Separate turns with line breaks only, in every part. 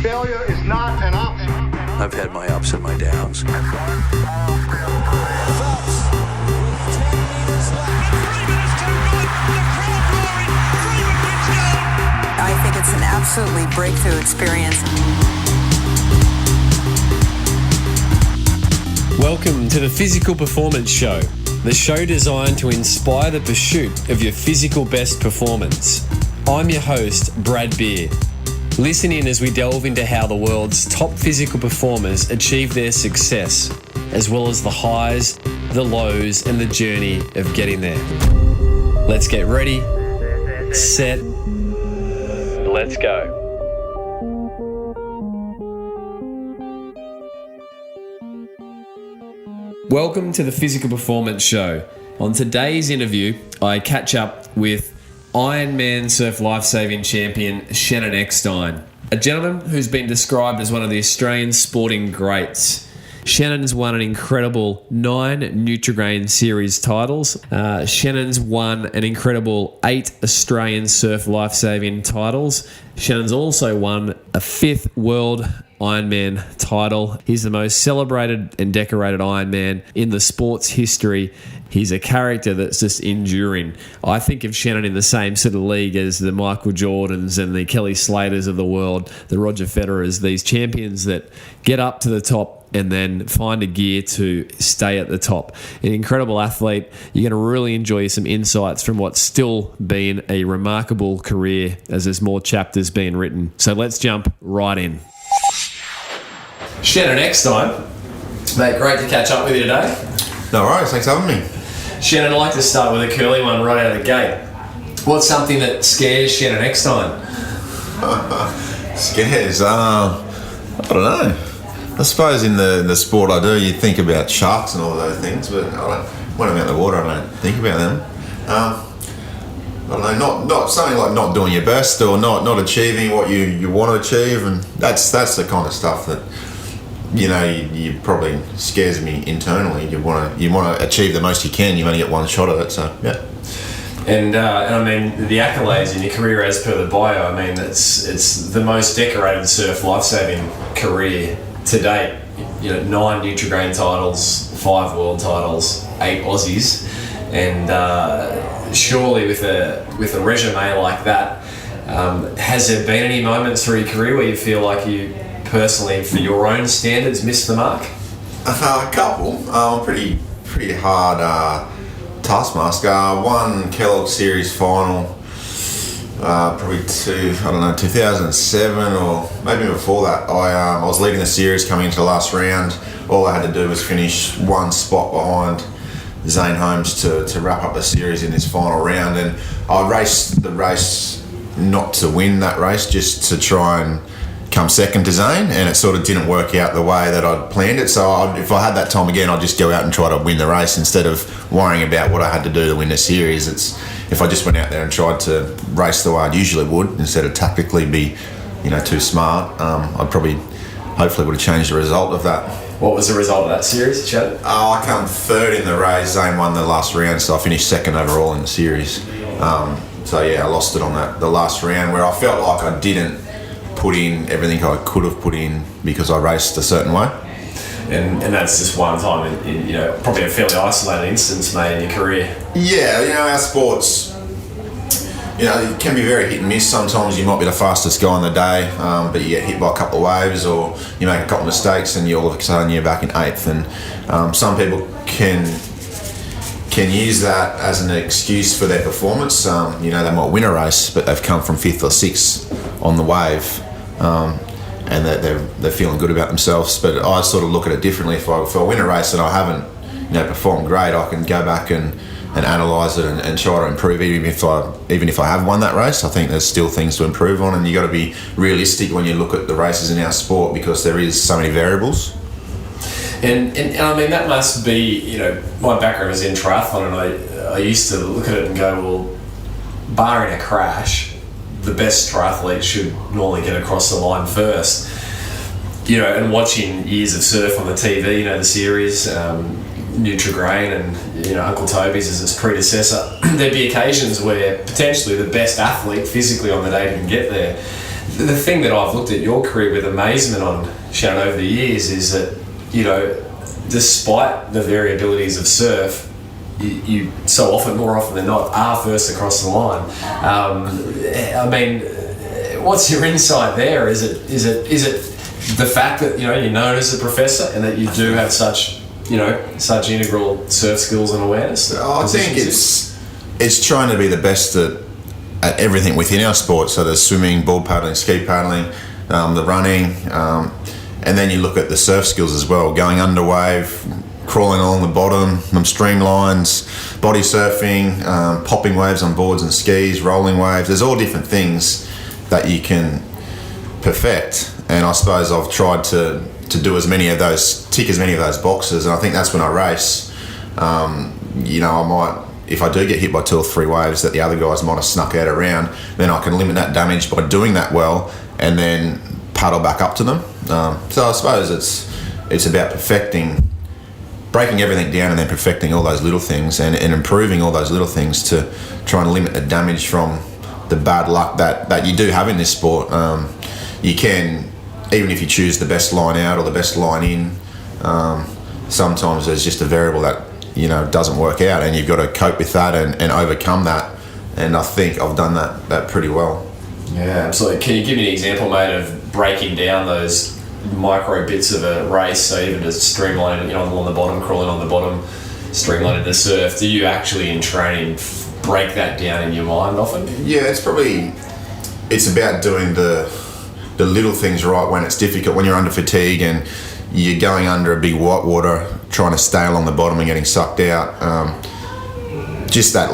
Failure is not an option.
I've had my ups and my downs.
Phelps with 10 meters left. 3 minutes too good. The crowd roaring. Freeman gets down.
I think it's an absolutely breakthrough experience.
Welcome to the Physical Performance Show, the show designed to inspire the pursuit of your physical best performance. I'm your host, Brad Beer. Listen in as we delve into how the world's top physical performers achieve their success, as well as the highs, the lows, and the journey of getting there. Let's get ready, set, let's go. Welcome to the Physical Performance Show. On today's interview, I catch up with Ironman Surf Lifesaving Champion Shannon Eckstein, a gentleman who's been described as one of the Australian sporting greats. Shannon's won an incredible 9 Nutrigrain Series titles. Shannon's won an incredible 8 Australian Surf Lifesaving titles. Shannon's also won a 5th World Ironman title. He's the most celebrated and decorated Ironman in the sport's history. He's a character that's just enduring. I think of Shannon in the same sort of league as the Michael Jordans and the Kelly Slaters of the world, the Roger Federers, these champions that get up to the top and then find a gear to stay at the top. An incredible athlete. You're going to really enjoy some insights from what's still been a remarkable career as there's more chapters being written. So let's jump right in. Shannon Eckstein, mate, great to catch up with you today.
No worries, thanks for having me.
Shannon, I'd like to start with a curly one right out of the gate. What's something that scares Shannon Eckstein?
Scares? I don't know. I suppose in the sport I do, you think about sharks and all those things, but when I'm out in the water, I don't think about them. I don't know, not something like not doing your best or not achieving what you want to achieve, and that's the kind of stuff that you probably scares me internally. You want to achieve the most you can. You only get one shot at it, so yeah. And
I mean, the accolades in your career, as per the bio, I mean, it's the most decorated surf lifesaving career to date. 9 Nutrigrain titles, 5 world titles, 8 Aussies, and surely with a resume like that, has there been any moments through your career where you feel like you personally, for your own standards, missed the mark?
A couple. I'm pretty hard taskmaster. One Kelloggs Series final, probably 2007 or maybe before that. I was leading the series coming into the last round. All I had to do was finish one spot behind Zane Holmes to wrap up the series in this final round, and I raced the race not to win that race, just to try and come second to Zane, and it sort of didn't work out the way that I'd planned it. So if I had that time again, I'd just go out and try to win the race instead of worrying about what I had to do to win the series. If I just went out there and tried to race the way I usually would, instead of tactically be too smart, I'd hopefully would have changed the result of that.
What was the result of that series, Chad?
I come 3rd in the race. Zane won the last round, so I finished 2nd overall in the series. So yeah, I lost it on the last round, where I felt like I didn't put in everything I could have put in because I raced a certain way.
And that's just one time in probably a fairly isolated instance, mate, in your career.
Yeah, our sports, it can be very hit and miss. Sometimes you might be the fastest guy on the day, but you get hit by a couple of waves, or you make a couple of mistakes and all of a sudden you're back in 8th. And some people can use that as an excuse for their performance. They might win a race, but they've come from 5th or 6th on the wave, and they're feeling good about themselves. But I sort of look at it differently. If I win a race and I haven't performed great, I can go back and analyse it and try to improve. Even if I have won that race, I think there's still things to improve on, and you got to be realistic when you look at the races in our sport, because there is so many variables.
And I mean, that must be, my background is in triathlon, and I used to look at it and go, well, barring a crash, the best triathlete should normally get across the line first. And watching years of surf on the TV, the series, Nutrigrain and Uncle Toby's as its predecessor, there'd be occasions where potentially the best athlete physically on the day didn't get there. the thing that I've looked at your career with amazement on, Shannon, over the years is that, despite the variabilities of surf, you so often, more often than not, are first across the line. What's your insight there? Is it the fact that you're known as a professor and that you do have such integral surf skills and awareness?
I think it's trying to be the best at everything within our sport. So there's swimming, board paddling, ski paddling, the running, and then you look at the surf skills as well, going under wave, crawling along the bottom, streamlines, body surfing, popping waves on boards and skis, rolling waves. There's all different things that you can perfect, and I suppose I've tried to do as many of those, tick as many of those boxes, and I think that's when I race. I might, if I do get hit by 2 or 3 waves that the other guys might have snuck out around, then I can limit that damage by doing that well and then paddle back up to them. So I suppose it's about breaking everything down and then perfecting all those little things and improving all those little things to try and limit the damage from the bad luck that you do have in this sport. You can, even if you choose the best line out or the best line in, sometimes there's just a variable that doesn't work out, and you've got to cope with that and overcome that. And I think I've done that pretty well.
Yeah, absolutely. Can you give me an example, mate, of breaking down those micro bits of a race? So even just streamlining, on the bottom, crawling on the bottom, streamlining the surf. Do you actually in training break that down in your mind often?
Yeah, it's about doing the little things right when it's difficult, when you're under fatigue and you're going under a big white water, trying to stay along the bottom and getting sucked out. Just that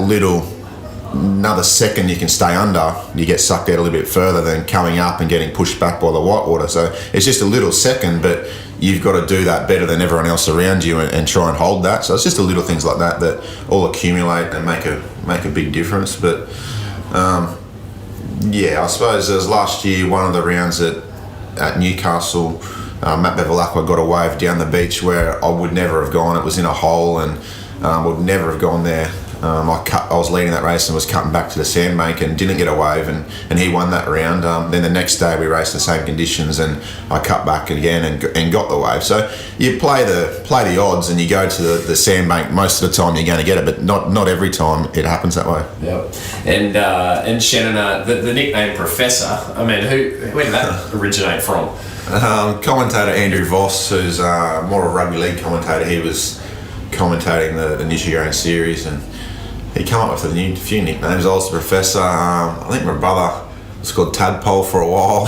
another second you can stay under, you get sucked out a little bit further than coming up and getting pushed back by the white water. So it's just a little second, but you've got to do that better than everyone else around you and try and hold that. So it's just the little things like that all accumulate and make a big difference. But I suppose it was last year, one of the rounds at Newcastle, Matt Bevilacqua got a wave down the beach where I would never have gone. It was in a hole and would never have gone there. I was leading that race and was cutting back to the sandbank and didn't get a wave, and he won that round. Then the next day we raced the same conditions and I cut back again and got the wave. So you play the odds and you go to the sandbank. Most of the time you're going to get it, but not every time it happens that way.
Yep. And Shannon, the nickname Professor, where did that originate from?
Commentator Andrew Voss, who's more a rugby league commentator, he was commentating the Australia&nbsp series, and he came up with a few nicknames. I was the Professor. I think my brother was called Tadpole for a while.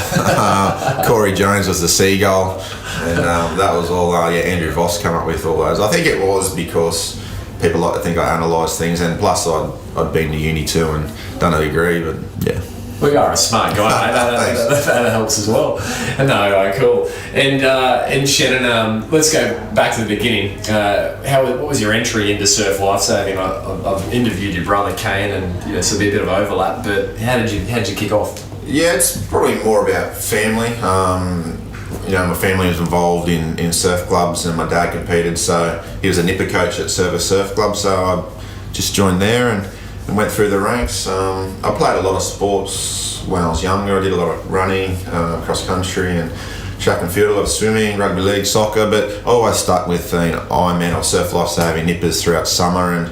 Corey Jones was the Seagull, and that was all. Andrew Voss came up with all those. I think it was because people like to think I analyse things, and plus I'd been to uni too and done a degree. But yeah.
Well, you are a smart guy, mate. That helps as well. No, cool. And Shannon, let's go back to the beginning. What was your entry into surf lifesaving? I've interviewed your brother Kane, and so there'll be a bit of overlap. But how did you kick off?
Yeah, it's probably more about family. My family was involved in surf clubs, and my dad competed, so he was a nipper coach at Surf Club. So I just joined there and went through the ranks. I played a lot of sports when I was younger. I did a lot of running, cross country and track and field, a lot of swimming, rugby league, soccer, but I always stuck with Ironman or Surf Lifesaving nippers throughout summer. And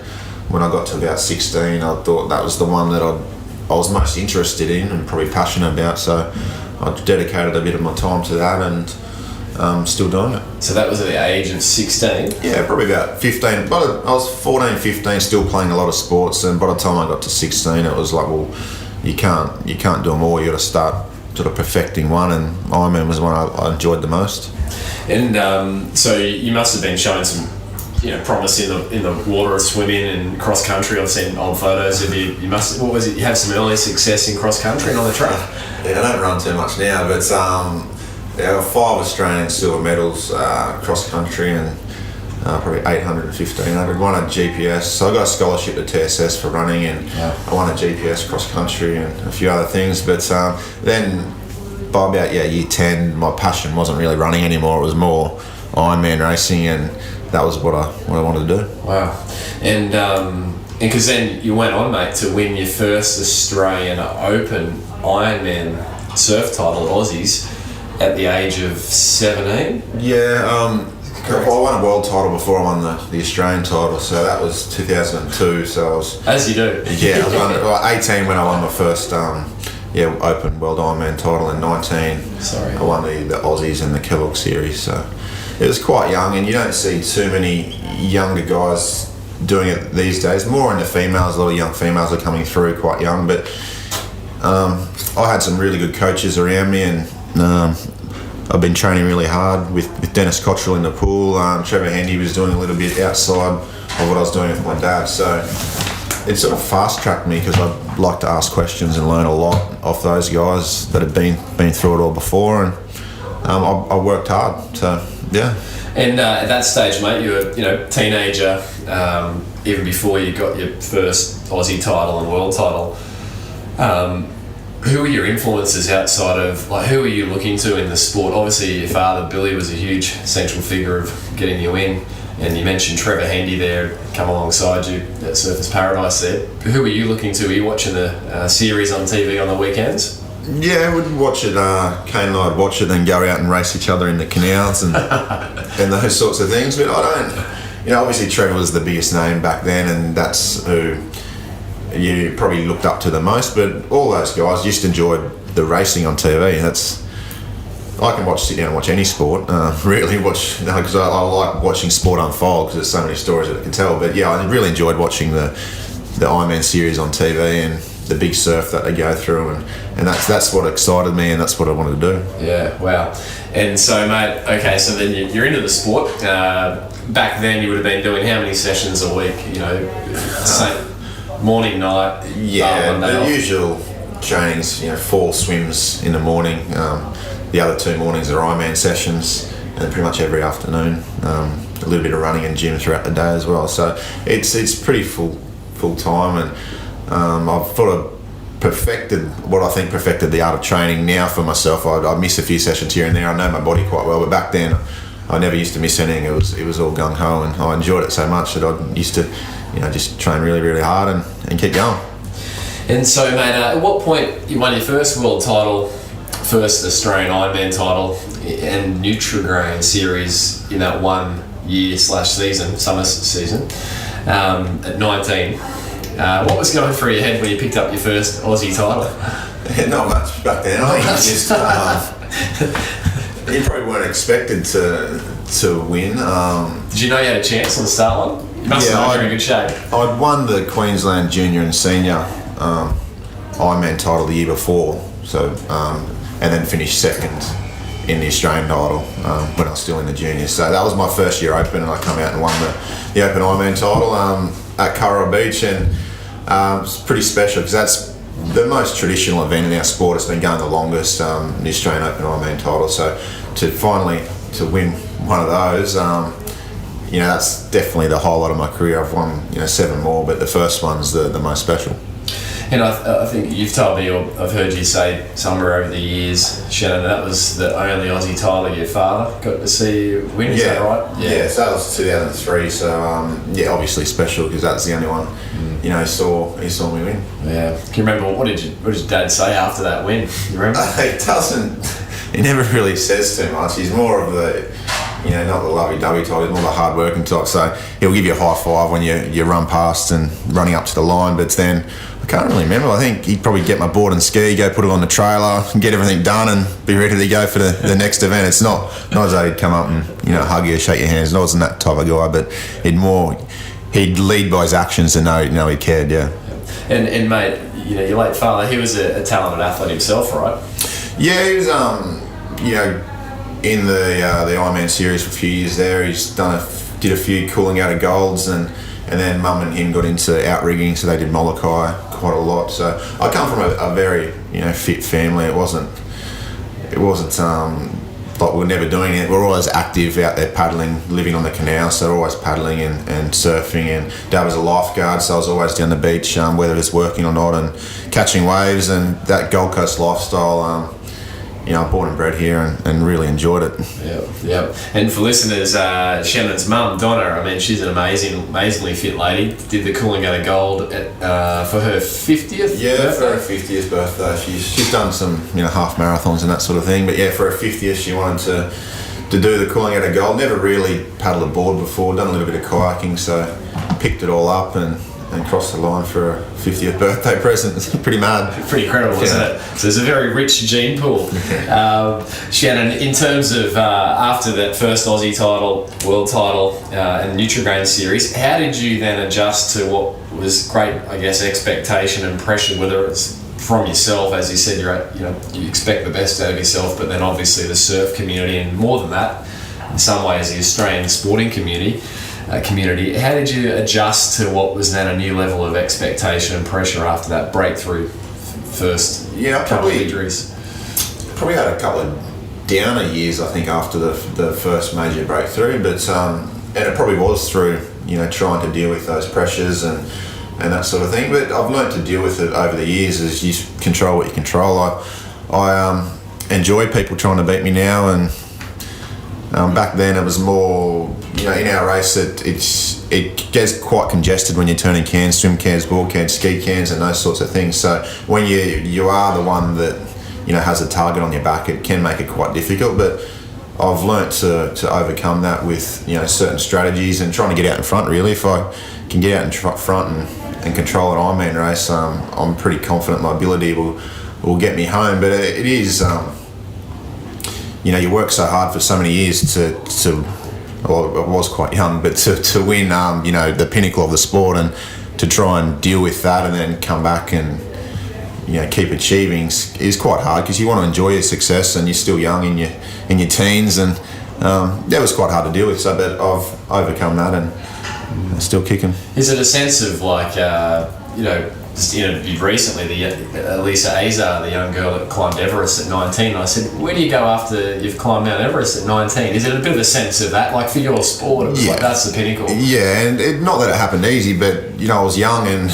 when I got to about 16, I thought that was the one that I was most interested in and probably passionate about, so I dedicated a bit of my time to that, and still doing it.
So that was at the age of 16?
Yeah, probably about 15. But I was 14, 15, still playing a lot of sports, and by the time I got to 16, it was like, well, you can't do them all. You got to start sort of perfecting one, and Ironman was one I enjoyed the most.
And so you must have been showing some, promise in the water of swimming and cross country. I've seen old photos of you. You must. What was it? You had some early success in cross country and on the track.
Yeah, I don't run too much now, but there were 5 Australian silver medals cross country, and probably 800 and 1500. Won a GPS, so I got a scholarship to TSS for running, and I won a GPS cross country and a few other things. But then by about year 10, my passion wasn't really running anymore. It was more Ironman racing, and that was what I wanted to do.
Wow. And because then you went on, mate, to win your first Australian Open Ironman surf title, Aussies, at the age of 17.
Yeah, I won a world title before I won the Australian title, so that was 2002. So I was,
As you do.
yeah, I was 18 when I won my first Open World Ironman title. In 19,
Sorry.
I won the Aussies and the Kelloggs Series. So it was quite young, and you don't see too many younger guys doing it these days. More in the females, a lot of young females are coming through quite young, but I had some really good coaches around me, and I've been training really hard with Dennis Cottrell in the pool. Trevor Handy was doing a little bit outside of what I was doing with my dad, so it sort of fast-tracked me because I like to ask questions and learn a lot off those guys that have been through it all before, and I worked hard, so yeah.
And at that stage, mate, you were teenager, even before you got your first Aussie title and world title. Who were your influences outside of, who were you looking to in the sport? Obviously, your father, Billy, was a huge central figure of getting you in. And you mentioned Trevor Handy there, come alongside you at Surfers Paradise there. Who were you looking to? Were you watching the series on TV on the weekends?
Yeah, I would watch it. Kane and I'd watch it and go out and race each other in the canals and and those sorts of things. But I don't, obviously Trevor was the biggest name back then, and that's who you probably looked up to the most. But all those guys just enjoyed the racing on TV. I can sit down and watch any sport. Really watch, because I like watching sport unfold because there's so many stories that I can tell. But yeah, I really enjoyed watching the Ironman series on TV and the big surf that they go through, and that's what excited me, and that's what I wanted to do.
Yeah, wow. And so, mate, okay, so then you're into the sport. Back then, you would have been doing how many sessions a week? Same morning, night.
Yeah, the usual trainings. 4 swims in the morning. The other 2 mornings are Ironman sessions, and then pretty much every afternoon. A little bit of running and gym throughout the day as well. So it's pretty full time, and I've sort of perfected the art of training now for myself. I miss a few sessions here and there. I know my body quite well, but back then I never used to miss anything. It was all gung ho, and I enjoyed it so much that I used to, just train really, really hard and keep going.
And so, mate, at what point you won your first world title, first Australian Ironman title, and Nutrigrain series in that 1 year / season, summer season, at 19? What was going through your head when you picked up your first Aussie title?
Not much back then. I think just you probably weren't expected to win.
Did you know you had a chance on the start line? You must have been in very good shape.
I'd won the Queensland Junior and Senior Ironman title the year before, so and then finished second in the Australian title when I was still in the juniors. So that was my first year Open, and I come out and won the Open Ironman title at Curra Beach, and it's pretty special because that's the most traditional event in our sport. It's been going the longest, the Australian Open Ironman title. So to finally win one of those, that's definitely the highlight of my career. I've won 7 more, but the first one's the most special.
And I think you've told me, or I've heard you say somewhere over the years, Shannon, that was the only Aussie title your father got to see you win, is that right?
Yeah, so that was 2003, so obviously special because that's the only one, he saw me win.
Yeah. Can you remember, what did your dad say after that win? You remember?
He never really says too much. He's more of the, not the lovey-dovey type, he's more the hard-working type, so he'll give you a high five when you run past and running up to the line, but then I can't really remember. I think he'd probably get my board and ski, go put it on the trailer, and get everything done, and be ready to go for the next event. It's not as though he'd come up and hug you, shake your hands. I wasn't that type of guy, but he'd lead by his actions to know he cared. Yeah.
And mate, your late father, he was a talented athlete himself, right?
Yeah, he was. In the Ironman series for a few years there, he's did a few cooling out of golds, and then Mum and him got into outrigging, so they did Molokai quite a lot. So I come from a very fit family. It wasn't like we were never doing it. We're always active out there paddling, living on the canal, so always paddling and surfing. And Dad was a lifeguard, so I was always down the beach, whether it's working or not, and catching waves. And that Gold Coast lifestyle, I'm born and bred here and really enjoyed it.
Yeah. And for listeners, Shannon's mum, Donna, I mean, she's an amazingly fit lady. Did the Coolangatta Gold for her 50th birthday?
For her 50th birthday. She's done some, half marathons and that sort of thing. But for her 50th, she wanted to do the Coolangatta Gold. Never really paddled a board before, done a little bit of kayaking, so picked it all up and crossed the line for a 50th birthday present. It's pretty mad.
Pretty incredible, isn't it? So there's a very rich gene pool. Shannon, in terms of after that first Aussie title, world title, and Nutrigrain series, how did you then adjust to what was great, I guess, expectation and pressure, whether it's from yourself, as you said, you expect the best out of yourself, but then obviously the surf community, and more than that, in some ways, the Australian sporting community. How did you adjust to what was then a new level of expectation and pressure after that breakthrough first couple of injuries?
Probably had a couple of downer years, I think, after the first major breakthrough, but and it probably was through trying to deal with those pressures and that sort of thing. But I've learned to deal with it over the years as you control what you control. I enjoy people trying to beat me now, and back then it was more, in our race it gets quite congested when you're turning cans, swim cans, board cans, ski cans and those sorts of things. So when you are the one that has a target on your back, it can make it quite difficult. But I've learnt to overcome that with certain strategies and trying to get out in front. Really, if I can get out in front and control an Ironman race, I'm pretty confident my ability will get me home. But it is. You work so hard for so many years well, I was quite young, but to win, the pinnacle of the sport, and to try and deal with that and then come back and, keep achieving is quite hard, because you want to enjoy your success and you're still young in your teens, and that was quite hard to deal with. So, but I've overcome that and still kicking.
Is it a sense of like, just interviewed recently Lisa Azar, the young girl that climbed Everest at 19, and I said, where do you go after you've climbed Mount Everest at 19? Is it a bit of a sense of that, like for your sport, it was like that's the pinnacle? Yeah,
and not that it happened easy, but I was young and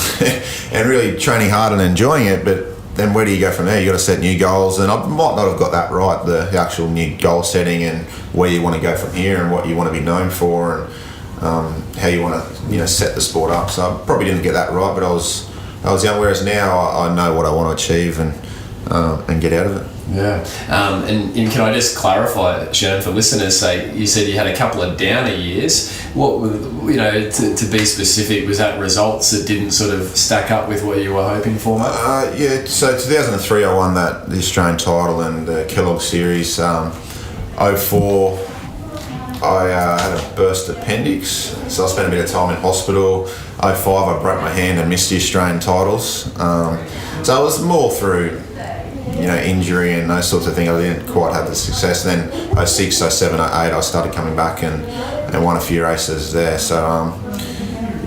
and really training hard and enjoying it. But then where do you go from there? You got to set new goals, and I might not have got that right, the actual new goal setting and where you want to go from here and what you want to be known for, and how you want to set the sport up. So I probably didn't get that right, but I was young, whereas now I know what I want to achieve and get out of it.
Yeah. And can I just clarify, Shannon, for listeners, you said you had a couple of downer years. What, to be specific, was that results that didn't sort of stack up with what you were hoping for, mate?
So 2003 I won the Australian title and the Kelloggs Series. 04 I had a burst appendix, so I spent a bit of time in hospital. 05 I broke my hand and missed the Australian titles. So it was more through injury and those sorts of things. I didn't quite have the success. Then 06, 07, 08 I started coming back and won a few races there. So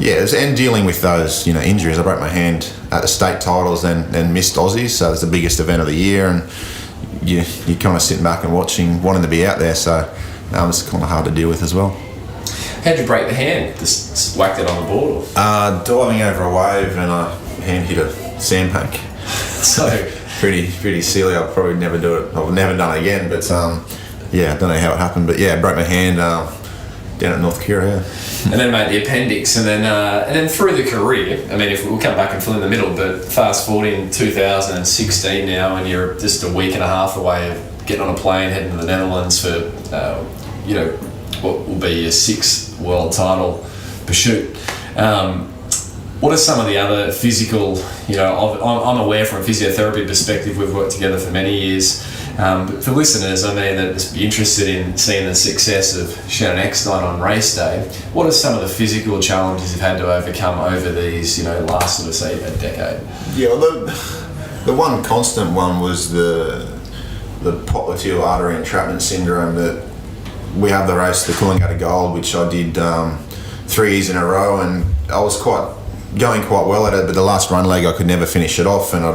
and dealing with those injuries. I broke my hand at the state titles, then missed Aussies, so it's the biggest event of the year, and you're kind of sitting back and watching, wanting to be out there. So it's kind of hard to deal with as well.
How'd you break the hand? Just whacked it on the board?
Diving over a wave, and I hand hit a sandbank.
So
pretty silly. I'll probably never do it. I've never done it again. But I don't know how it happened. But I broke my hand down at North Kira.
And then made the appendix, and then through the career. I mean, if we'll come back and fill in the middle, but fast forward in 2016 now, and you're just a week and a half away of getting on a plane heading to the Netherlands for what will be your 6th world title pursuit. What are some of the other physical, I'm aware from a physiotherapy perspective, we've worked together for many years, but for listeners, I mean, that just be interested in seeing the success of Shannon Eckstein on race day, what are some of the physical challenges you've had to overcome over these, last sort of, say, a decade?
Yeah, well, the one constant one was the popliteal artery entrapment syndrome. That we have the race, the Coolangatta Gold, which I did 3 years in a row, and I was going quite well at it, but the last run leg I could never finish it off, and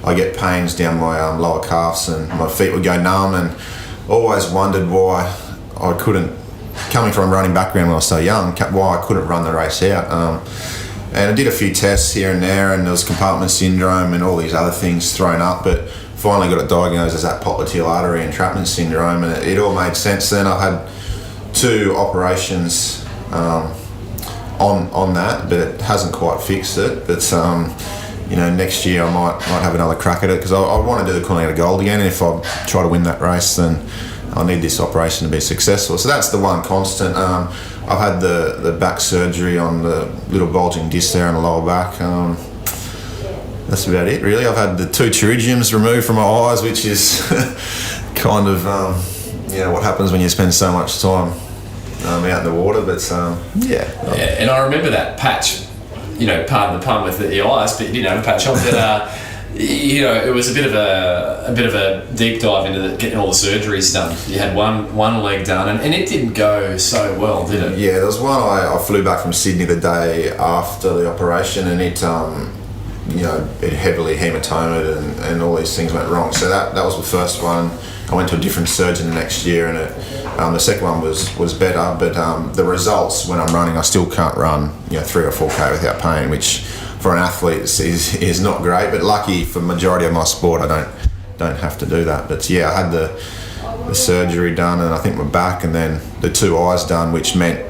I get pains down my lower calves, and my feet would go numb, and always wondered why I couldn't, coming from a running background when I was so young, why I couldn't run the race out. And I did a few tests here and there, and there was compartment syndrome and all these other things thrown up, but finally got it diagnosed as that popliteal artery entrapment syndrome, and it all made sense then. I had 2 operations on that, but it hasn't quite fixed it. But next year I might have another crack at it, because I want to do the Cunningham Gold again, and if I try to win that race, then I'll need this operation to be successful. So that's the one constant. I've had the back surgery on the little bulging disc there on the lower back. That's about it, really. I've had the 2 pterygiums removed from my eyes, which is kind of what happens when you spend so much time out in the water. But
and I remember that patch. Pardon the pun with the eyes, but you didn't have a patch on. But it was a bit of a deep dive into getting all the surgeries done. You had one leg done, and it didn't go so well, did it? Yeah,
there was one. I flew back from Sydney the day after the operation, and it heavily hematomed and all these things went wrong. So that was the first one. I went to a different surgeon the next year, and the second one was better. But the results when I'm running, I still can't run 3 or 4K without pain, which for an athlete is not great. But lucky for the majority of my sport, I don't have to do that. But yeah, I had the surgery done, and I think my back, and then the 2 eyes done, which meant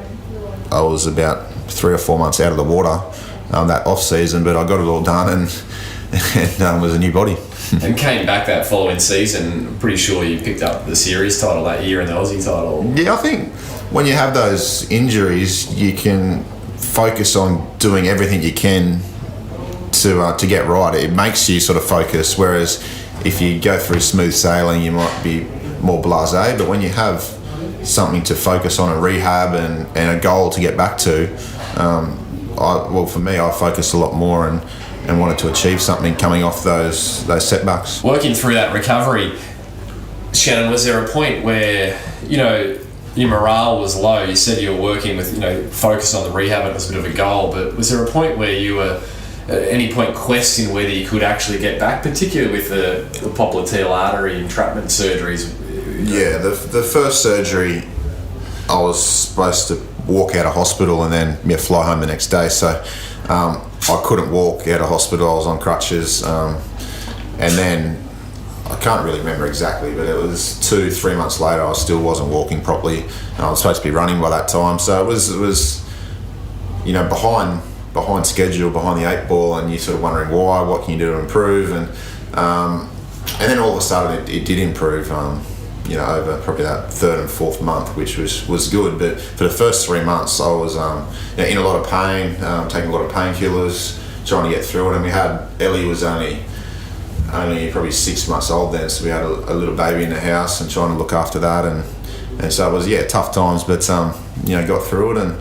I was about 3 or 4 months out of the water that off season. But I got it all done, and was a new body.
And came back that following season. I'm pretty sure you picked up the series title that year and the Aussie title.
Yeah, I think when you have those injuries, you can focus on doing everything you can to get right. It makes you sort of focus, whereas if you go through smooth sailing, you might be more blasé. But when you have something to focus on, a rehab and a goal to get back to, for me, I focused a lot more and wanted to achieve something coming off those setbacks.
Working through that recovery, Shannon, was there a point where, your morale was low? You said you were working with, focus on the rehab, and it was a bit of a goal, but was there a point where you were at any point questioning whether you could actually get back, particularly with the popliteal artery entrapment surgeries?
Yeah, the first surgery, I was supposed to walk out of hospital and then fly home the next day, so I couldn't walk out of hospital. I was on crutches, and then I can't really remember exactly, but it was 2-3 months later I still wasn't walking properly. I was supposed to be running by that time, so it was behind schedule, behind the 8 ball, and you're sort of wondering why, what can you do to improve, and then all of a sudden it did improve. Over probably that 3rd and 4th month, which was good. But for the first 3 months, I was in a lot of pain, taking a lot of painkillers, trying to get through it. And we had Ellie was only probably 6 months old then, so we had a little baby in the house and trying to look after that, and so it was tough times, but got through it,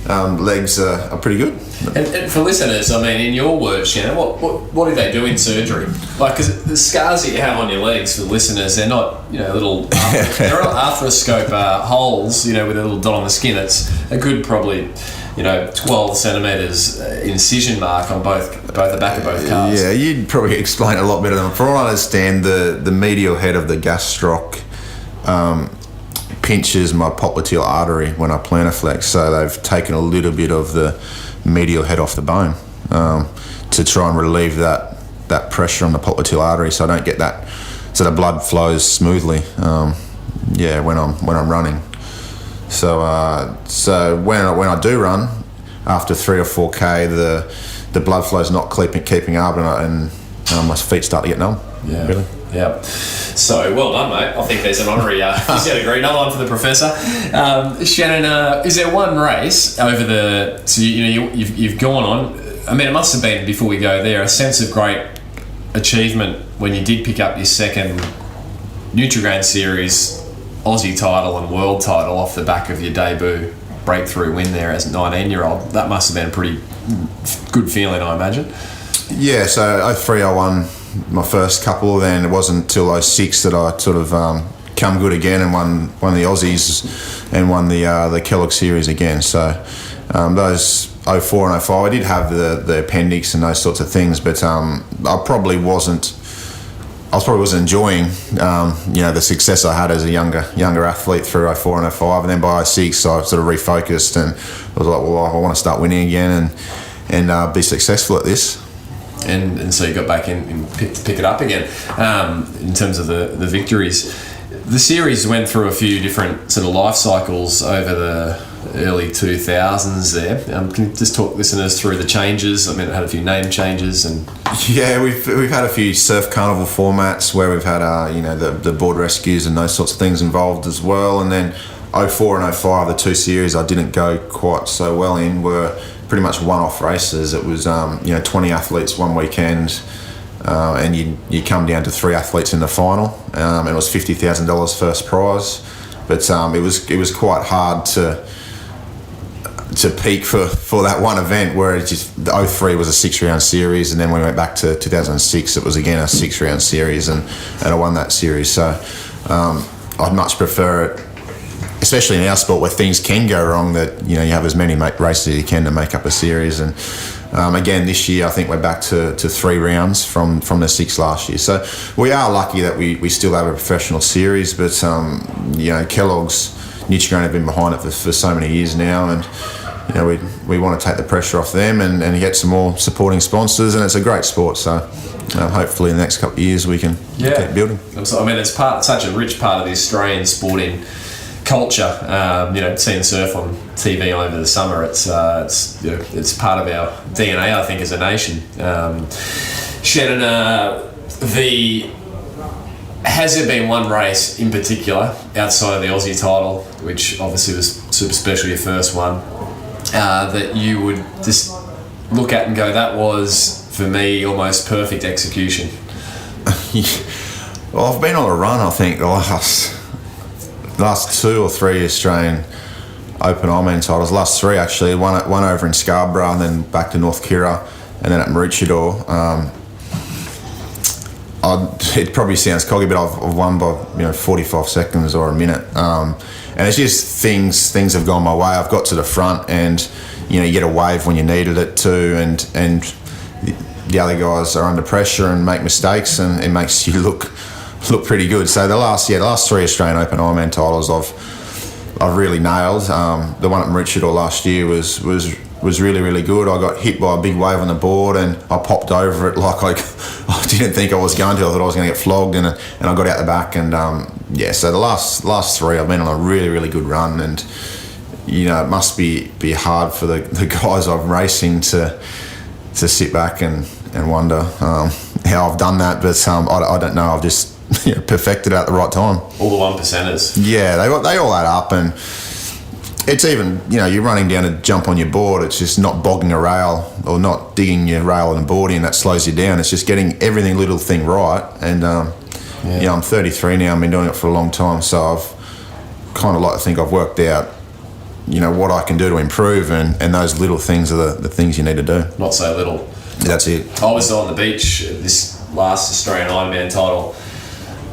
and legs are pretty good.
And for listeners, in your words, Shannon, what do they do in surgery? Because the scars that you have on your legs, for listeners, they're not little they're not arthroscope holes with a little dot on the skin. It's a good probably 12 centimetres incision mark on both the back of both calves.
Yeah, you'd probably explain it a lot better than. From what I understand, the medial head of the gastroc pinches my popliteal artery when I plantarflex, so they've taken a little bit of the medial head off the bone to try and relieve that pressure on the popliteal artery, so I don't get that, so the blood flows smoothly when I'm running. So when I do run, after 3 or 4K, the blood flow's not keeping up, and my feet start to get numb.
Yeah.
Really.
Yeah. So well done, mate. I think there's an honorary physio degree. Another one for the professor. Shannon, is there one race over the? So you've gone on. It must have been, before we go there, a sense of great achievement when you did pick up your second Nutrigrain Series Aussie title and world title off the back of your debut breakthrough win there as a 19-year-old. That must have been a pretty good feeling, I imagine.
Yeah. So 03 I won my first couple, then it wasn't until 06 that I sort of come good again and won the Aussies and won the Kelloggs Series again. So those 04 and 05, I did have the appendix and those sorts of things, but I probably wasn't enjoying the success I had as a younger athlete through 04 and 05, and then by 06 I sort of refocused and I was like, well, I want to start winning again, and be successful at this.
And so you got back in and pick it up again. In terms of the victories, the series went through a few different sort of life cycles over the early 2000s there. Can you just talk listeners through the changes? I mean, it had a few name changes and...
Yeah, we've had a few surf carnival formats where we've had the board rescues and those sorts of things involved as well. And then 04 and 05, the two series I didn't go quite so well in were pretty much one-off races. It was 20 athletes one weekend, and you come down to 3 athletes in the final, and it was $50,000 first prize. But it was quite hard to peak for that one event, where it just the 03 was a 6-round series, and then when we went back to 2006 it was again a 6-round series, and I won that series. So I'd much prefer it, especially in our sport where things can go wrong, that you have as many races as you can to make up a series. And again this year I think we're back to 3 rounds from the 6 last year. So we are lucky that we still have a professional series, but Kelloggs Nutrigrain have been behind it for so many years now, and we want to take the pressure off them and get some more supporting sponsors, and it's a great sport. So hopefully in the next couple of years we can keep building.
I mean, it's such a rich part of the Australian sporting culture. Seeing surf on TV over the summer, it's part of our DNA, I think, as a nation. Shannon, has there been one race in particular outside of the Aussie title, which obviously was super special, your first one, that you would just look at and go, that was, for me, almost perfect execution?
Well, I've been on a run, I think, the last 2 or 3 Australian Open Ironman titles. Last 3 actually. One over in Scarborough, and then back to North Kira, and then at Maroochydore. It probably sounds cocky, but I've won by 45 seconds or a minute, and it's just things have gone my way. I've got to the front, and you get a wave when you needed it too, and the other guys are under pressure and make mistakes, and it makes you look pretty good. So the last 3 Australian Open Ironman titles I've really nailed. The one at Maroochydore last year was really, really good. I got hit by a big wave on the board, and I popped over it like I didn't think I was going to. I thought I was going to get flogged, and I got out the back. And so the last 3 I've been on a really, really good run, and it must be hard for the guys I'm racing to sit back and wonder how I've done that. But I don't know. I've just perfected it at the right time.
All the 1%ers.
Yeah, they all add up, and it's even, you're running down to jump on your board, it's just not bogging a rail or not digging your rail and boarding that slows you down. It's just getting every little thing right. And I'm 33 now, I've been doing it for a long time, so I've kind of like to think I've worked out what I can do to improve, and those little things are the things you need to do.
Not so little.
That's it.
I was on the beach this last Australian Ironman title,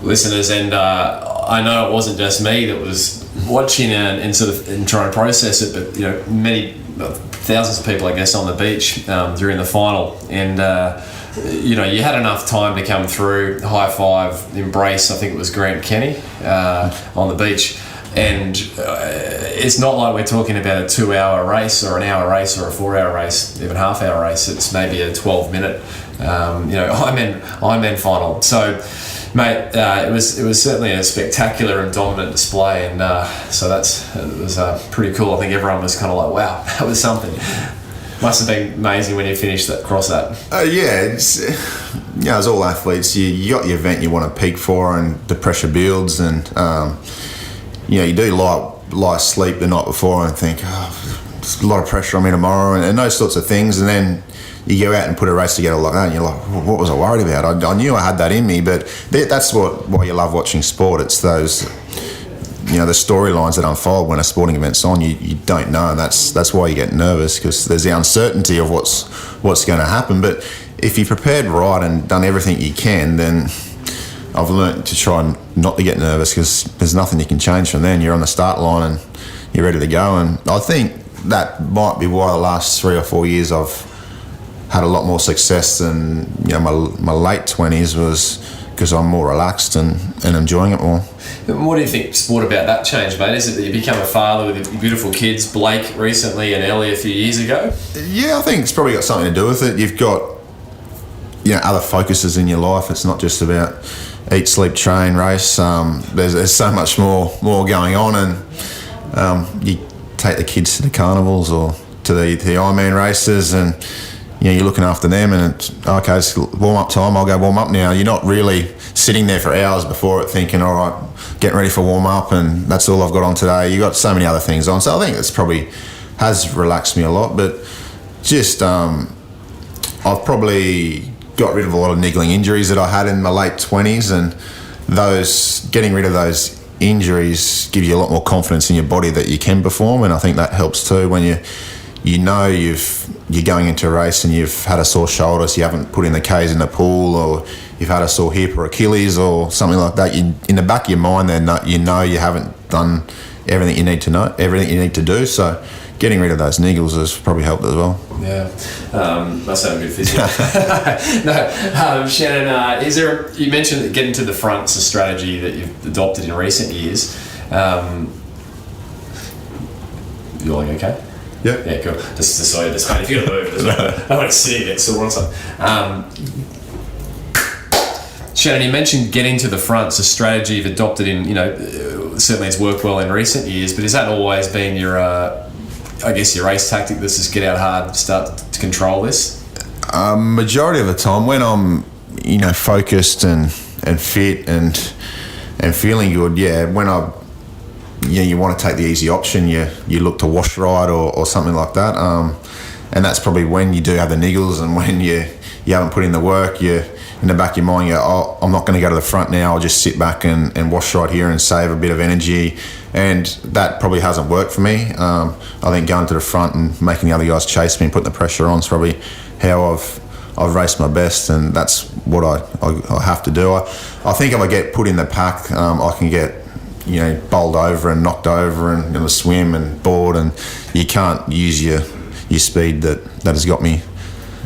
listeners, and I know it wasn't just me that was watching and sort of and trying to process it, but many thousands of people, I guess, on the beach during the final, and you had enough time to come through, high five, embrace. I think it was Grant Kenny on the beach, and it's not like we're talking about a 2-hour race or an hour race or a 4-hour race, even half-hour race. It's maybe a 12-minute Ironman final. So, mate, it was certainly a spectacular and dominant display, and so it was pretty cool. I think everyone was kind of like, wow, that was something. Must have been amazing when you finished that, cross that.
It's as all athletes, you got the event you want to peak for, and the pressure builds, and you do lie sleep the night before and think, there's a lot of pressure on me tomorrow, and those sorts of things, and then you go out and put a race together like that, and you're like, what was I worried about? I knew I had that in me, but that's why you love watching sport. It's those, the storylines that unfold when a sporting event's on. You don't know, and that's why you get nervous, because there's the uncertainty of what's going to happen. But if you prepared right and done everything you can, then I've learnt to try not to get nervous, because there's nothing you can change from then. You're on the start line and you're ready to go. And I think that might be why the last 3 or 4 years I've had a lot more success than my late 20s, was because I'm more relaxed and enjoying it more.
What do you think sport about that change, mate? Is it that you become a father with your beautiful kids, Blake recently and Ellie a few years ago?
Yeah, I think it's probably got something to do with it. You've got, other focuses in your life. It's not just about eat, sleep, train, race. There's so much more going on, and you take the kids to the carnivals or to the Ironman races, and you're looking after them, and it's okay, it's warm up time, I'll go warm up now. You're not really sitting there for hours before it thinking, all right, getting ready for warm up, and that's all I've got on today. You got so many other things on, so I think it's probably has relaxed me a lot. But just I've probably got rid of a lot of niggling injuries that I had in my late 20s, and getting rid of those injuries give you a lot more confidence in your body that you can perform, and I think that helps too when you're going into a race and you've had a sore shoulder, so you haven't put in the K's in the pool, or you've had a sore hip or Achilles or something like that. In the back of your mind, then you haven't done everything you need to know, everything you need to do. So getting rid of those niggles has probably helped as well.
Yeah, must have a good physio. No, Shannon, you mentioned that getting to the front's a strategy that you've adopted in recent years. You all okay?
Yeah.
Yeah, cool. Just saw you mate. If you're going to move, I want to see it. So Shannon, you mentioned getting to the front's a strategy you've adopted in, certainly it's worked well in recent years, but has that always been your race tactic? Let's just get out hard, start to control this?
Majority of the time when I'm, focused and fit and feeling good, when you want to take the easy option, you look to wash ride or something like that, and that's probably when you do have the niggles, and when you haven't put in the work, you in the back of your mind, I'm not going to go to the front now, I'll just sit back and wash right here and save a bit of energy, and that probably hasn't worked for me. I think going to the front and making the other guys chase me and putting the pressure on is probably how I've raced my best, and that's what I have to do. I think if I get put in the pack, I can get bowled over and knocked over and in a swim and board, and you can't use your speed that has got me.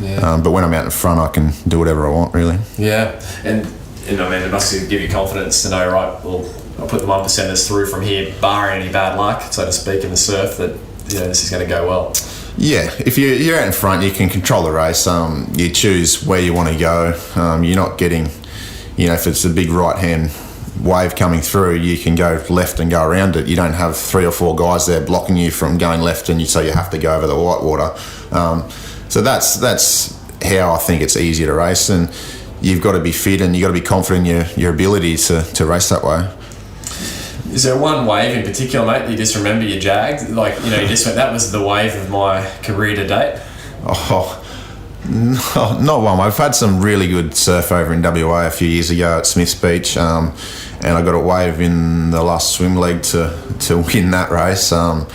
Yeah. But when I'm out in front, I can do whatever I want, really.
Yeah, and it must give you confidence to know, right, well, I'll put the 1%ers through from here, barring any bad luck, so to speak, in the surf, that this is going to go well. Yeah,
if you're out in front, you can control the race. You choose where you want to go. You're not getting, if it's a big right-hand wave coming through, you can go left and go around it. You don't have 3 or 4 guys there blocking you from going left, and so you have to go over the white water. So that's how I think it's easier to race, and you've got to be fit and you've got to be confident in your ability to race that way.
Is there one wave in particular, mate, that you just remember you jagged? You just went, that was the wave of my career to date?
No, not one. I've had some really good surf over in WA a few years ago at Smith's Beach, and I got a wave in the last swim leg to win that race. And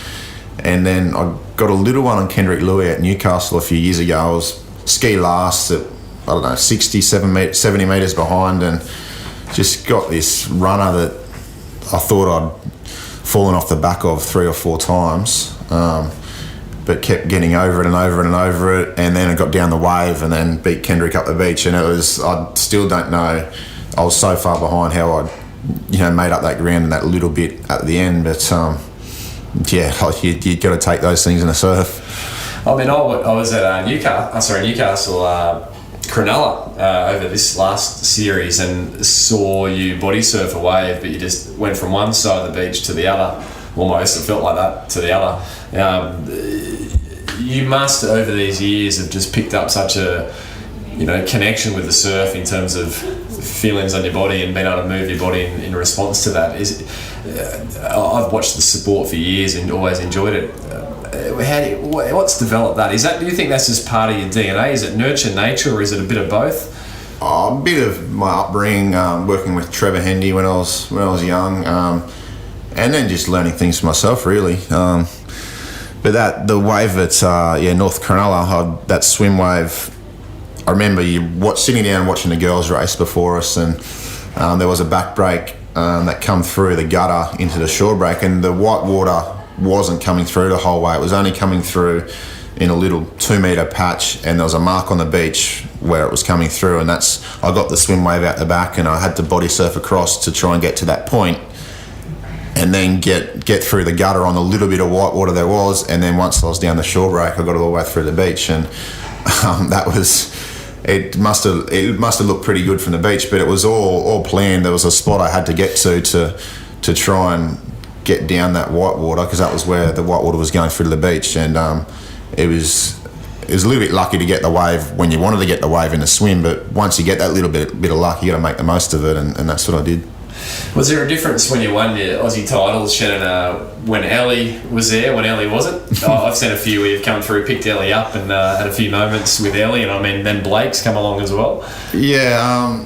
then I got a little one on Kendrick Louis at Newcastle a few years ago. I was ski last at, 70 metres behind, and just got this runner that I thought I'd fallen off the back of 3 or 4 times, but kept getting over it and over it and over it, and then I got down the wave and then beat Kendrick up the beach, and I still don't know, I was so far behind how I'd made up that ground in that little bit at the end, but you got to take those things in a surf.
I was at Newcastle, Cronulla over this last series, and saw you body surf a wave, but you just went from one side of the beach to the other, almost. It felt like that to the other. You must, over these years, have just picked up such a connection with the surf in terms of feelings on your body and being able to move your body in response to that. I've watched the sport for years and always enjoyed it. What's developed that? Do you think that's just part of your DNA? Is it nurture nature, or is it a bit of both?
A bit of my upbringing, working with Trevor Hendy when I was young, and then just learning things for myself, really. But the wave at North Cronulla, that swim wave, I remember sitting down watching the girls race before us, and there was a back break that come through the gutter into the shore break, and the white water wasn't coming through the whole way. It was only coming through in a little 2-metre patch, and there was a mark on the beach where it was coming through, and I got the swim wave out the back, and I had to body surf across to try and get to that point. and then get through the gutter on the little bit of white water there was, and then once I was down the shore break, I got all the way through the beach, and that was. It must have looked pretty good from the beach, but it was all planned. There was a spot I had to get to try and get down that white water, because that was where the white water was going through to the beach, and it was a little bit lucky to get the wave when you wanted to get the wave in a swim, but once you get that little bit of luck, you got to make the most of it, and that's what I did.
Was there a difference when you won your Aussie titles, Shannon, when Ellie was there, when Ellie wasn't? I've seen a few where you've come through, picked Ellie up, and had a few moments with Ellie, and I mean, then Blake's come along as well. Yeah,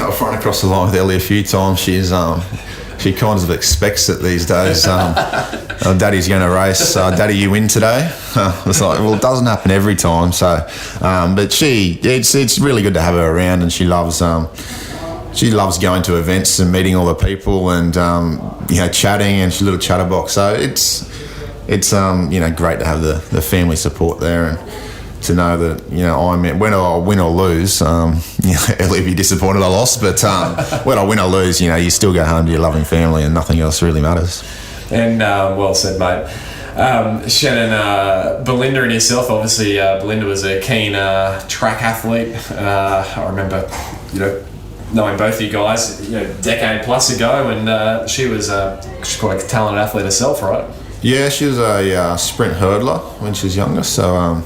I've run across the line with Ellie a few times. She kind of expects it these days. Daddy's going to race. Daddy, you win today. It's like, well, it doesn't happen every time. So, but it's really good to have her around, and she loves going to events and meeting all the people, and chatting, and she's a little chatterbox. So it's great to have the family support there, and to know that when I win or lose, Ellie be disappointed I lost, but when I win or lose, you still go home to your loving family, and nothing else really matters.
And well said, mate. Shannon, Belinda and yourself, obviously, Belinda was a keen track athlete. I remember, knowing both you guys, decade plus ago, and she's quite a talented athlete herself, right? Yeah,
she was a sprint hurdler when she was younger, so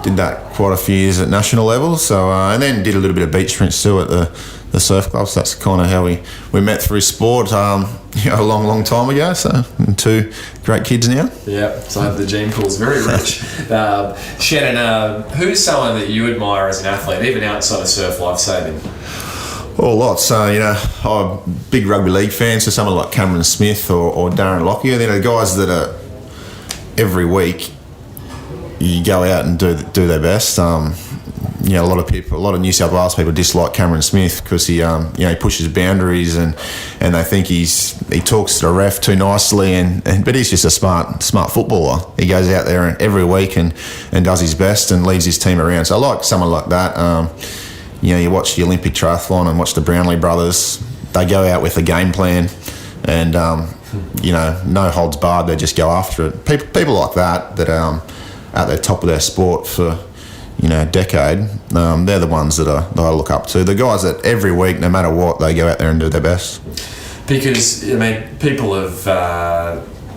did that quite a few years at national level. So and then did a little bit of beach sprints too at the surf club. So that's kind of how we met through sport. A long time ago. So, and 2 great kids now.
Yeah, so the gene pool's very rich. Shannon, who's someone that you admire as an athlete, even outside of surf lifesaving?
Oh, lots. I'm a big rugby league fan, so someone like Cameron Smith or Darren Lockyer. They're guys that are every week you go out and do their best. A lot of New South Wales people dislike Cameron Smith because he pushes boundaries and they think he talks to the ref too nicely, but he's just a smart footballer. He goes out there every week and does his best and leads his team around. So I like someone like that. You watch the Olympic triathlon and watch the Brownlee brothers. They go out with a game plan, and no holds barred. They just go after it. People like that are at the top of their sport for a decade. They're the ones that I look up to. The guys that every week, no matter what, they go out there and do their best.
Because people have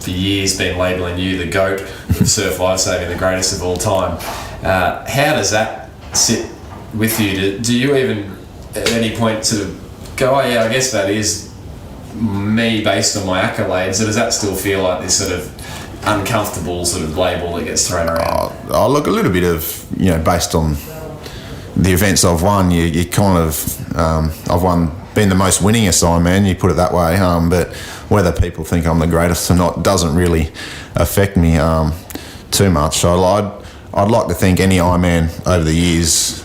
for years been labelling you the GOAT of surf lifesaving, the greatest of all time. How does that sit with you? Do you even at any point sort of go, oh yeah, I guess that is me based on my accolades, or does that still feel like this sort of uncomfortable sort of label that gets thrown around?
I look a little bit of, based on the events I've won, you kind of, I've been the most winningest Ironman, you put it that way, but whether people think I'm the greatest or not doesn't really affect me too much. So I'd like to think any Ironman over the years,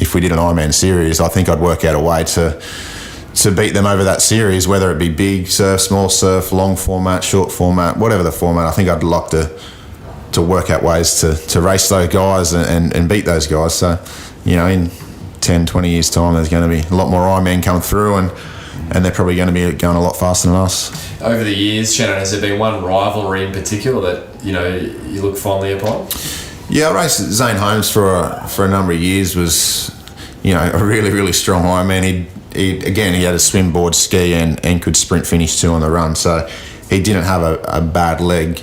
if we did an Ironman series, I think I'd work out a way to beat them over that series, whether it be big surf, small surf, long format, short format, whatever the format. I think I'd like to work out ways to race those guys and beat those guys. So, in 10, 20 years' time, there's going to be a lot more Ironman come through, and they're probably going to be going a lot faster than us.
Over the years, Shannon, has there been one rivalry in particular that you look fondly upon?
Yeah, I raced Zane Holmes for a number of years. Was a really, really strong Ironman. He had a swim, board, ski, and could sprint finish 2 on the run. So he didn't have a bad leg.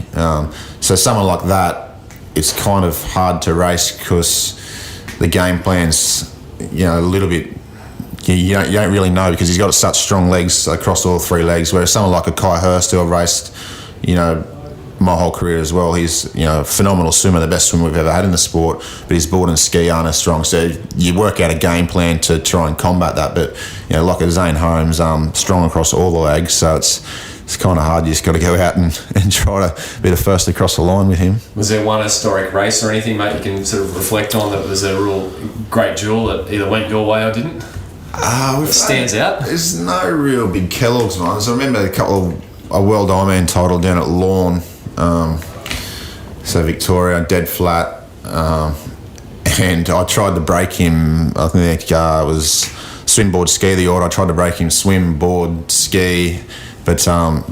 So someone like that, it's kind of hard to race because the game plan's a little bit. You don't really know because he's got such strong legs across all 3 legs. Whereas someone like a Kai Hurst, who I've raced, my whole career as well. He's a phenomenal swimmer, the best swimmer we've ever had in the sport, but his board and ski aren't as strong. So you work out a game plan to try and combat that. But like a Zane Holmes, strong across all the legs, so it's kind of hard. You just got to go out and try to be the first across the line with him. Was there one historic race or anything, mate, you can sort of reflect on that was a real great duel that either went your way or didn't? It stands out. There's no real big Kelloggs ones. I remember a World Ironman title down at Lawn. So Victoria, dead flat, and I tried to break him. I think it was swim, board, ski the order. I tried to break him swim, board, ski, but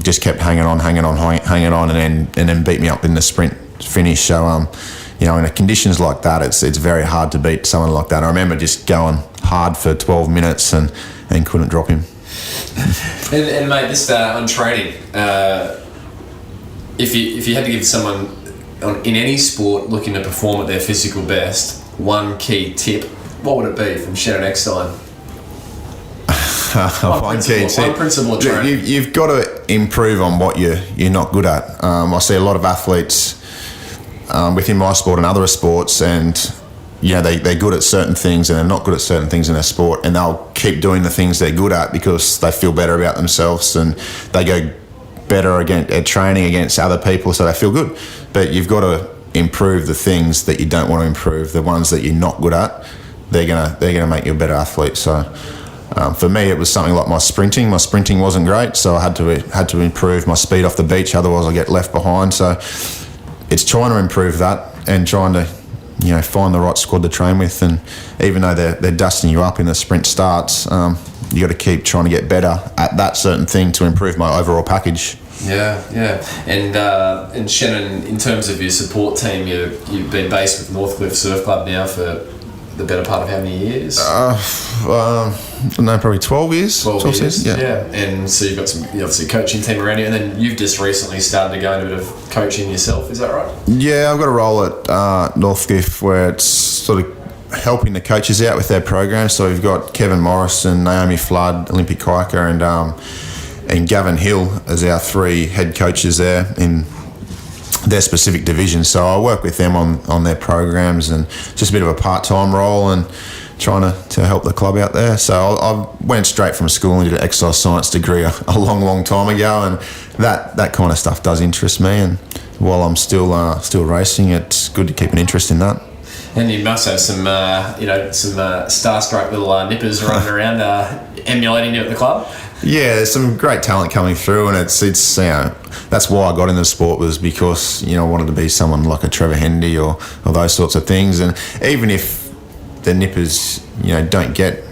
just kept hanging on, and then beat me up in the sprint finish. So in conditions like that, it's very hard to beat someone like that. I remember just going hard for 12 minutes and couldn't drop him.
And mate, this on training, if you had to give someone in any sport looking to perform at their physical best one key tip, what would it be from Shannon Eckstein? One principle of training.
You've got to improve on what you're not good at. I see a lot of athletes within my sport and other sports, and they're good at certain things and they're not good at certain things in their sport, and they'll keep doing the things they're good at because they feel better about themselves and they go better at training against other people, so they feel good. But you've got to improve the things that you don't want to improve. The ones that you're not good at, they're gonna make you a better athlete. So for me, it was something like my sprinting. My sprinting wasn't great, so I had to improve my speed off the beach. Otherwise, I get left behind. So it's trying to improve that and trying to find the right squad to train with. And even though they're dusting you up in the sprint starts, you got to keep trying to get better at that certain thing to improve my overall package.
Yeah. And Shannon, in terms of your support team, you've been based with Northcliffe Surf Club now for the better part of how many years?
Probably 12 years.
12 years,
yeah.
And so you've got some obviously coaching team around you, and then you've just recently started to go into a bit of coaching yourself, is that right?
Yeah, I've got a role at Northcliffe where it's sort of helping the coaches out with their programs. So we've got Kevin Morrison, Naomi Flood, Olympic kayaker, and Gavin Hill as our 3 head coaches there in their specific division. So I work with them on their programs, and just a bit of a part-time role and trying to help the club out there. So I went straight from school and did an exercise science degree a long time ago, and that kind of stuff does interest me. And while I'm still racing, it's good to keep an interest in that.
And you must have some starstruck little nippers running around emulating you at the club.
Yeah, there's some great talent coming through, and it's that's why I got into the sport, was because I wanted to be someone like a Trevor Hendy or those sorts of things. And even if the nippers don't get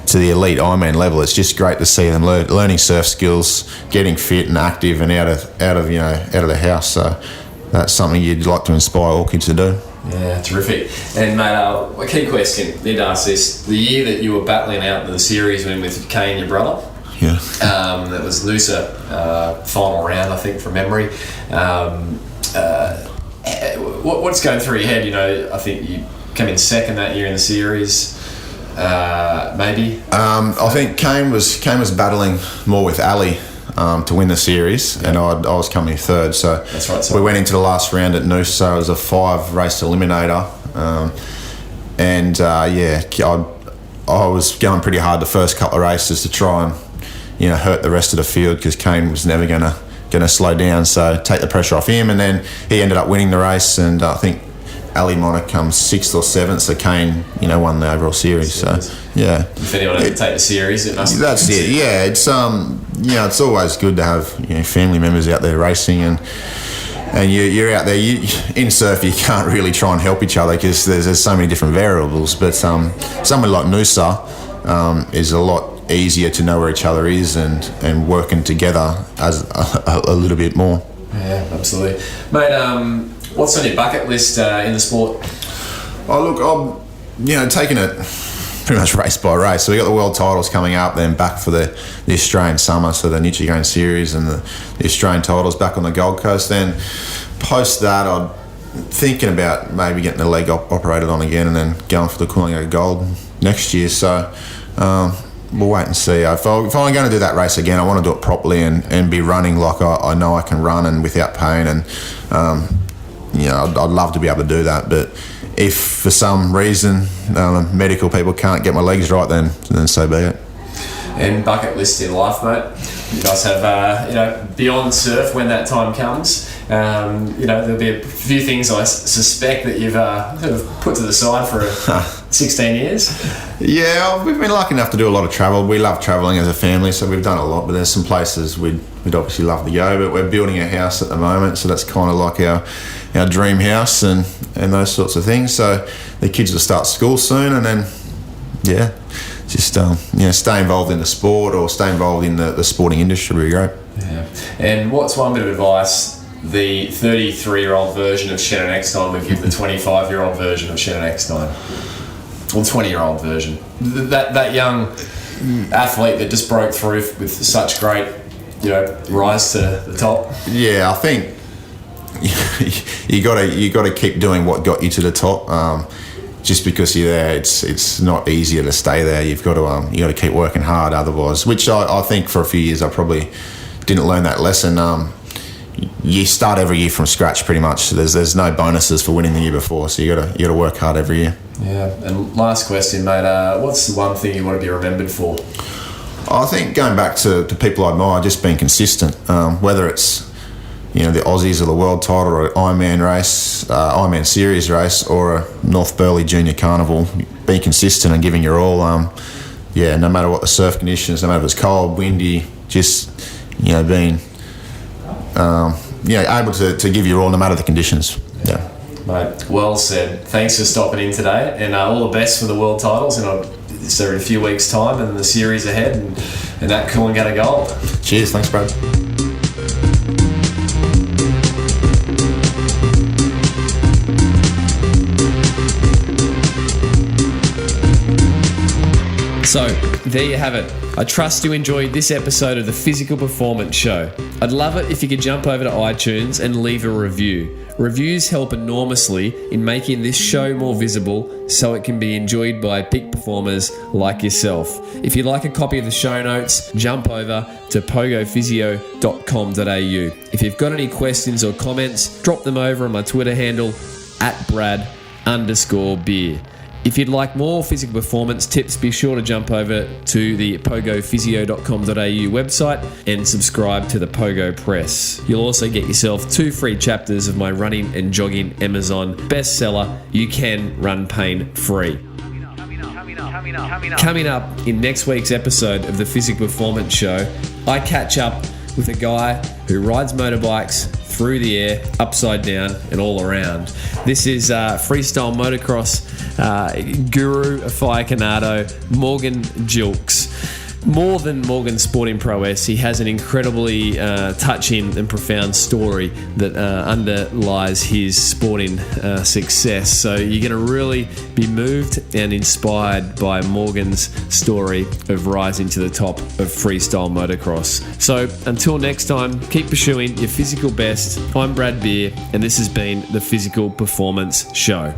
to the elite Ironman level, it's just great to see them learning surf skills, getting fit and active, and out of the house. So that's something you'd like to inspire all kids to do.
Yeah, terrific. And mate, a key question, need to ask this: the year that you were battling out the series with Kane, your brother.
Yeah.
That was Noosa, final round, I think, from memory. What's going through your head? I think you came in second that year in the series, maybe.
I think Kane was battling more with Ali to win the series, and I was coming third. So
that's right. So
we went into the last round at Noosa. It was a 5-race eliminator, I was going pretty hard the first couple of races to try and hurt the rest of the field, because Kane was never going to slow down, so take the pressure off him. And then he ended up winning the race, and I think Ali might have come 6th or 7th, so Kane won the overall series. So yeah,
if anyone had to take the series, it must.
That's it. Yeah, it's it's always good to have family members out there racing, and you're out there. In surf, you can't really try and help each other because there's so many different variables. But someone like Noosa is a lot easier to know where each other is and working together as a little bit more.
Yeah, absolutely, mate. What's on your bucket list in the sport?
Oh, look, I'm taking it pretty much race by race. So we got the world titles coming up, then back for the Australian summer, so the Nichigain Series and the Australian titles back on the Gold Coast. Then post that, I'm thinking about maybe getting the leg operated on again and then going for the Coolangatta Gold next year. So we'll wait and see. If I'm going to do that race again, I want to do it properly and be running like I know I can run and without pain. And I'd love to be able to do that. But if for some reason medical people can't get my legs right, then so be it.
And bucket list in life, mate. You guys have beyond surf when that time comes. There'll be a few things I suspect that you've sort of put to the side for 16 years.
Yeah, we've been lucky enough to do a lot of travel. We love travelling as a family, so we've done a lot. But there's some places we'd obviously love to go. But we're building a house at the moment, so that's kind of like our dream house and those sorts of things. So the kids will start school soon, and then just stay involved in the sport or stay involved in the sporting industry would be great.
Yeah. And what's one bit of advice the 33-year-old version of Shannon Eckstein would give the 25-year-old version of Shannon Eckstein? Or 20-year-old version? That young athlete that just broke through with such great, rise to the top.
Yeah, I think you got to keep doing what got you to the top. Just because you're there, it's not easier to stay there. You've got to keep working hard. Otherwise, which I think for a few years I probably didn't learn that lesson. You start every year from scratch pretty much. There's no bonuses for winning the year before, so you got to work hard every year.
Yeah. And last question, mate. What's the one thing you want to be remembered for?
I think going back to people I admire, just being consistent. Whether it's the Aussies or the world title or an Ironman race, Ironman Series race, or a North Burleigh Junior Carnival, be consistent and giving your all. No matter what the surf conditions, no matter if it's cold, windy, just being able to give your all no matter the conditions. Yeah.
Mate, well said. Thanks for stopping in today, and all the best for the world titles. And so in a few weeks' time, and the series ahead, and that Coolangatta Gold.
Cheers. Thanks, Brad.
So, there you have it. I trust you enjoyed this episode of the Physical Performance Show. I'd love it if you could jump over to iTunes and leave a review. Reviews help enormously in making this show more visible so it can be enjoyed by peak performers like yourself. If you'd like a copy of the show notes, jump over to pogophysio.com.au. If you've got any questions or comments, drop them over on my Twitter handle @Brad_beer. If you'd like more physical performance tips, be sure to jump over to the pogophysio.com.au website and subscribe to the Pogo Press. You'll also get yourself 2 free chapters of my running and jogging Amazon bestseller, You Can Run Pain Free. Coming up in next week's episode of the Physical Performance Show, I catch up with a guy who rides motorbikes through the air, upside down, and all around. This is freestyle motocross guru aficionado Morgan Jilks. More than Morgan's sporting prowess, he has an incredibly touching and profound story that underlies his sporting success. So you're going to really be moved and inspired by Morgan's story of rising to the top of freestyle motocross. So until next time, keep pursuing your physical best. I'm Brad Beer, and this has been the Physical Performance Show.